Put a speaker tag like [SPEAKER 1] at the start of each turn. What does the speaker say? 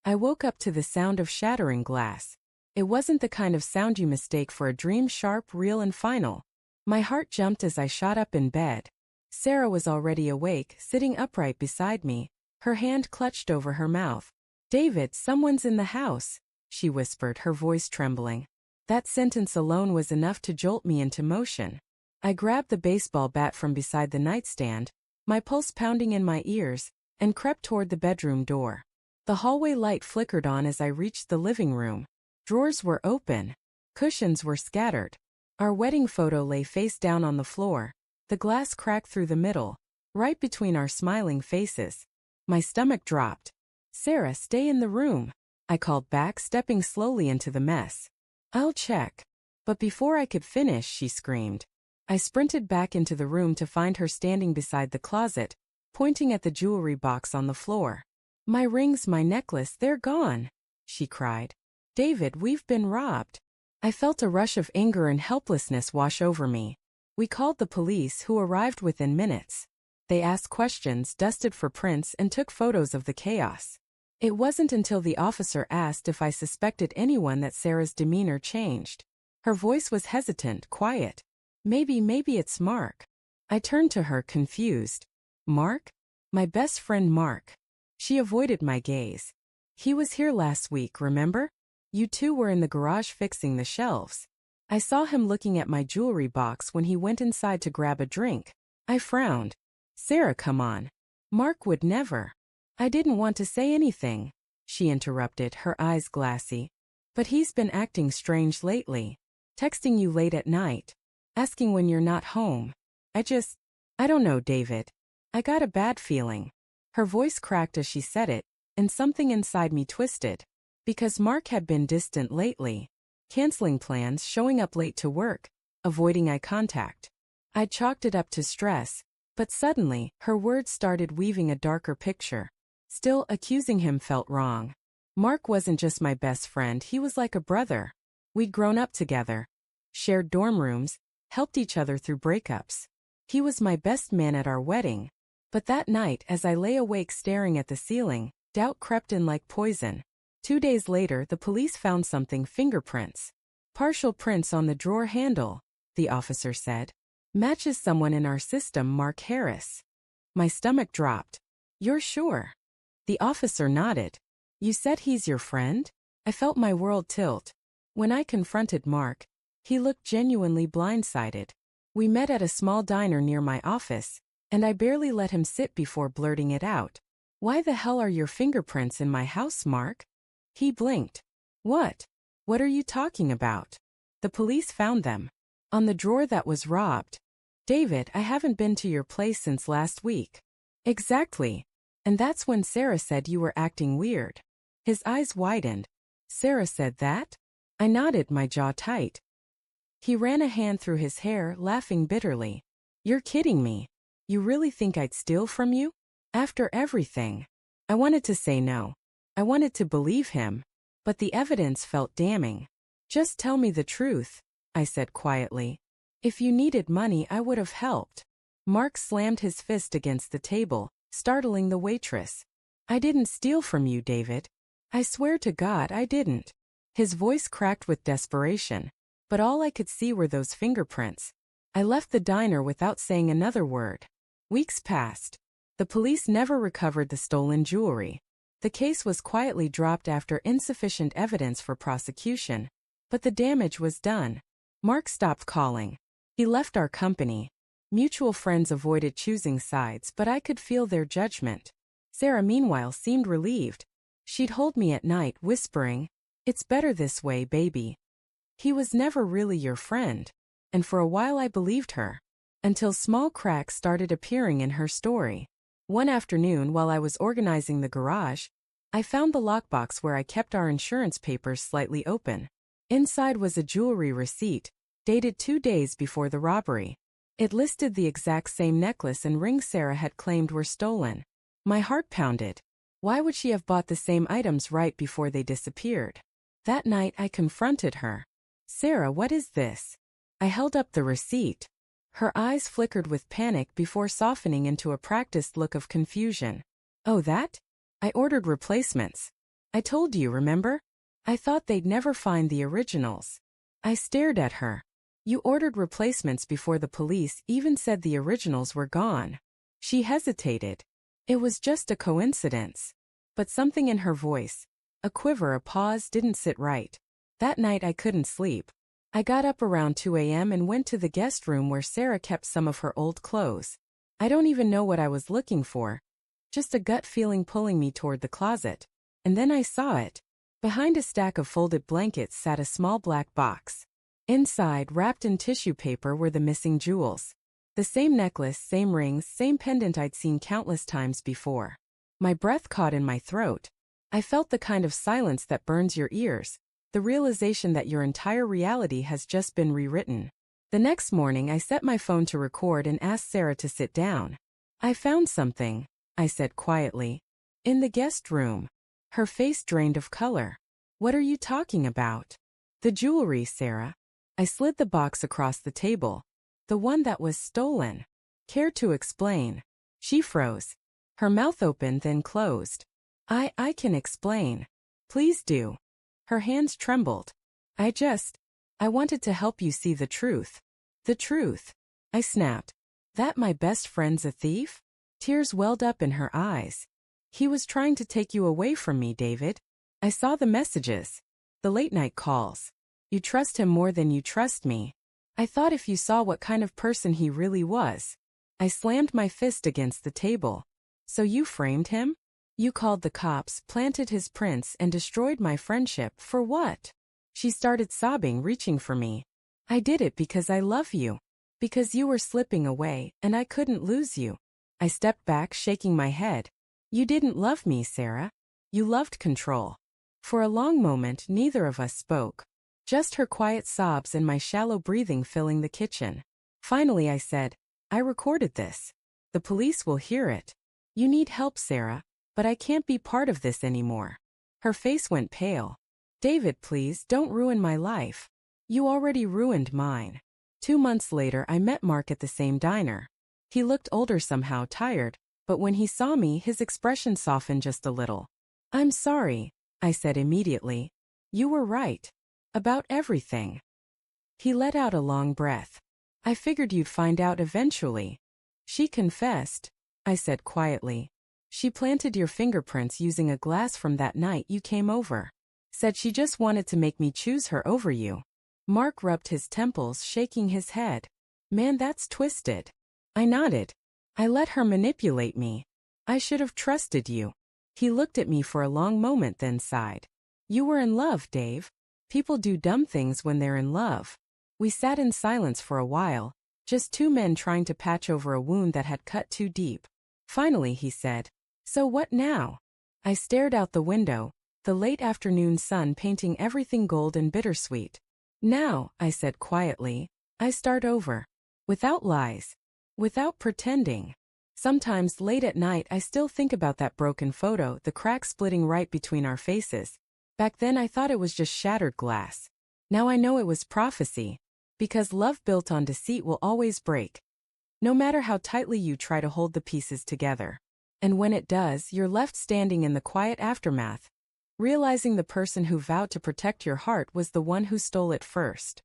[SPEAKER 1] I woke up to the sound of shattering glass. It wasn't the kind of sound you mistake for a dream, sharp, real, and final. My heart jumped as I shot up in bed. Sarah was already awake, sitting upright beside me, her hand clutched over her mouth. "David, someone's in the house," she whispered, her voice trembling. That sentence alone was enough to jolt me into motion. I grabbed the baseball bat from beside the nightstand, my pulse pounding in my ears, and crept toward the bedroom door. The hallway light flickered on as I reached the living room. Drawers were open. Cushions were scattered. Our wedding photo lay face down on the floor, the glass cracked through the middle, right between our smiling faces. My stomach dropped. "Sarah, stay in the room," I called back, stepping slowly into the mess. "I'll check." But before I could finish, she screamed. I sprinted back into the room to find her standing beside the closet, pointing at the jewelry box on the floor. "My rings, my necklace, they're gone," she cried. "David, we've been robbed." I felt a rush of anger and helplessness wash over me. We called the police, who arrived within minutes. They asked questions, dusted for prints, and took photos of the chaos. It wasn't until the officer asked if I suspected anyone that Sarah's demeanor changed. Her voice was hesitant, quiet. Maybe it's Mark." I turned to her, confused. "Mark? My best friend Mark." She avoided my gaze. "He was here last week, remember? You two were in the garage fixing the shelves. I saw him looking at my jewelry box when he went inside to grab a drink." I frowned. "Sarah, come on. Mark would never." "I didn't want to say anything," she interrupted, her eyes glassy. "But he's been acting strange lately. Texting you late at night. Asking when you're not home. I don't know, David. I got a bad feeling." Her voice cracked as she said it, and something inside me twisted. Because Mark had been distant lately. Canceling plans, showing up late to work, avoiding eye contact. I chalked it up to stress, but suddenly, her words started weaving a darker picture. Still, accusing him felt wrong. Mark wasn't just my best friend, he was like a brother. We'd grown up together. Shared dorm rooms, helped each other through breakups. He was my best man at our wedding. But that night, as I lay awake staring at the ceiling, doubt crept in like poison. 2 days later, the police found something: fingerprints. "Partial prints on the drawer handle," the officer said. "Matches someone in our system, Mark Harris." My stomach dropped. "You're sure?" The officer nodded. "You said he's your friend?" I felt my world tilt. When I confronted Mark, he looked genuinely blindsided. We met at a small diner near my office, and I barely let him sit before blurting it out. "Why the hell are your fingerprints in my house, Mark?" He blinked. "What? What are you talking about?" "The police found them. On the drawer that was robbed." "David, I haven't been to your place since last week." "Exactly. And that's when Sarah said you were acting weird." His eyes widened. "Sarah said that?" I nodded, my jaw tight. He ran a hand through his hair, laughing bitterly. "You're kidding me. You really think I'd steal from you? After everything?" I wanted to say no. I wanted to believe him. But the evidence felt damning. "Just tell me the truth," I said quietly. "If you needed money, I would have helped." Mark slammed his fist against the table, startling the waitress. "I didn't steal from you, David. I swear to God I didn't." His voice cracked with desperation. But all I could see were those fingerprints. I left the diner without saying another word. Weeks passed. The police never recovered the stolen jewelry. The case was quietly dropped after insufficient evidence for prosecution. But the damage was done. Mark stopped calling. He left our company. Mutual friends avoided choosing sides, but I could feel their judgment. Sarah, meanwhile, seemed relieved. She'd hold me at night, whispering, "It's better this way, baby." He was never really your friend. And for a while I believed her. Until small cracks started appearing in her story. One afternoon, while I was organizing the garage, I found the lockbox where I kept our insurance papers slightly open. Inside was a jewelry receipt, dated 2 days before the robbery. It listed the exact same necklace and ring Sarah had claimed were stolen. My heart pounded. Why would she have bought the same items right before they disappeared? That night I confronted her. "Sarah, what is this?" I held up the receipt. Her eyes flickered with panic before softening into a practiced look of confusion. "Oh, that? I ordered replacements." I told you, remember? I thought they'd never find the originals. I stared at her. You ordered replacements before the police even said the originals were gone. She hesitated. It was just a coincidence. But something in her voice, a quiver, a pause, didn't sit right. That night I couldn't sleep. I got up around 2 a.m. and went to the guest room where Sarah kept some of her old clothes. I don't even know what I was looking for. Just a gut feeling pulling me toward the closet. And then I saw it. Behind a stack of folded blankets sat a small black box. Inside, wrapped in tissue paper, were the missing jewels. The same necklace, same rings, same pendant I'd seen countless times before. My breath caught in my throat. I felt the kind of silence that burns your ears, the realization that your entire reality has just been rewritten. The next morning I set my phone to record and asked Sarah to sit down. I found something, I said quietly. In the guest room. Her face drained of color. What are you talking about? The jewelry, Sarah. I slid the box across the table. The one that was stolen. Care to explain? She froze. Her mouth opened then closed. I can explain. Please do. Her hands trembled. I wanted to help you see the truth. The truth. I snapped. That my best friend's a thief? Tears welled up in her eyes. He was trying to take you away from me, David. I saw the messages. The late-night calls. You trust him more than you trust me. I thought if you saw what kind of person he really was. I slammed my fist against the table. So you framed him? You called the cops, planted his prints, and destroyed my friendship, for what? She started sobbing, reaching for me. I did it because I love you. Because you were slipping away, and I couldn't lose you. I stepped back, shaking my head. You didn't love me, Sarah. You loved control. For a long moment, neither of us spoke. Just her quiet sobs and my shallow breathing filling the kitchen. Finally I said, I recorded this. The police will hear it. You need help, Sarah, but I can't be part of this anymore. Her face went pale. David, please don't ruin my life. You already ruined mine. 2 months later I met Mark at the same diner. He looked older, somehow tired, but when he saw me his expression softened just a little. I'm sorry, I said immediately. You were right. About everything. He let out a long breath. I figured you'd find out eventually. She confessed, I said quietly. She planted your fingerprints using a glass from that night you came over. Said she just wanted to make me choose her over you. Mark rubbed his temples, shaking his head. Man, that's twisted. I nodded. I let her manipulate me. I should have trusted you. He looked at me for a long moment then sighed. You were in love, Dave. People do dumb things when they're in love. We sat in silence for a while, just two men trying to patch over a wound that had cut too deep. Finally he said, So what now? I stared out the window, the late afternoon sun painting everything gold and bittersweet. Now, I said quietly, I start over. Without lies. Without pretending. Sometimes late at night I still think about that broken photo, the crack splitting right between our faces. Back then I thought it was just shattered glass. Now I know it was prophecy. Because love built on deceit will always break. No matter how tightly you try to hold the pieces together. And when it does, you're left standing in the quiet aftermath, realizing the person who vowed to protect your heart was the one who stole it first.